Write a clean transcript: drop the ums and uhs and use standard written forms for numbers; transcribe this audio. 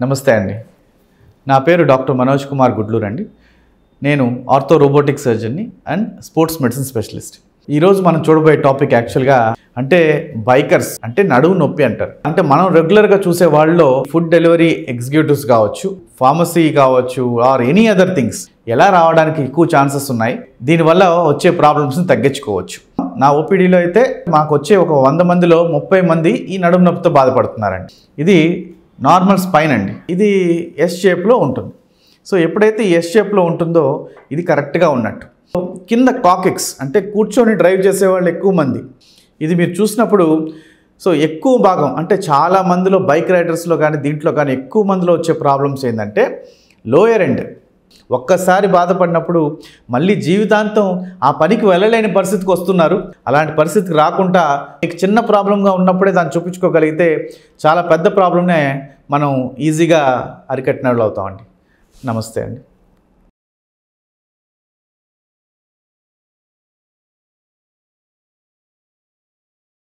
నమస్తే అండి. నా పేరు డాక్టర్ మనోజ్ కుమార్ గుడ్లూర్ అండి. నేను ఆర్థో రోబోటిక్ సర్జన్ని అండ్ స్పోర్ట్స్ మెడిసిన్ స్పెషలిస్ట్. ఈరోజు మనం చూడబోయే టాపిక్ యాక్చువల్గా అంటే బైకర్స్ అంటే నడుము నొప్పి అంటారు. అంటే మనం రెగ్యులర్గా చూసే వాళ్ళలో ఫుడ్ డెలివరీ ఎగ్జిక్యూటివ్స్ కావచ్చు, ఫార్మసీ కావచ్చు, ఆర్ ఎనీ అదర్ థింగ్స్ ఎలా రావడానికి ఎక్కువ ఛాన్సెస్ ఉన్నాయి. దీనివల్ల వచ్చే ప్రాబ్లమ్స్ని తగ్గించుకోవచ్చు. నా ఓపీడీలో అయితే మాకు వచ్చే ఒక 100 మందిలో 30 మంది ఈ నడుము నొప్పితో బాధపడుతున్నారండి. ఇది నార్మల్ స్పైన్ అండి. ఇది ఎస్ షేప్లో ఉంటుంది. సో ఎప్పుడైతే ఎస్ షేప్లో ఉంటుందో ఇది కరెక్ట్గా ఉన్నట్టు. కింద కాకెక్స్ అంటే కూర్చొని డ్రైవ్ చేసేవాళ్ళు ఎక్కువ మంది. ఇది మీరు చూసినప్పుడు సో ఎక్కువ భాగం అంటే చాలా మందిలో బైక్ రైడర్స్లో కానీ దీంట్లో కానీ ఎక్కువ మందిలో వచ్చే ప్రాబ్లమ్స్ ఏంటంటే లోయర్ ఎండ్. ఒక్కసారి బాధపడినప్పుడు మళ్ళీ జీవితాంతం ఆ పనికి వెళ్ళలేని పరిస్థితికి వస్తున్నారు. అలాంటి పరిస్థితికి రాకుండా మీకు చిన్న ప్రాబ్లంగా ఉన్నప్పుడే దాన్ని చూపించుకోగలిగితే చాలా పెద్ద ప్రాబ్లమ్నే మనం ఈజీగా అరికట్టిన వాళ్ళు అవుతామండి. నమస్తే అండి.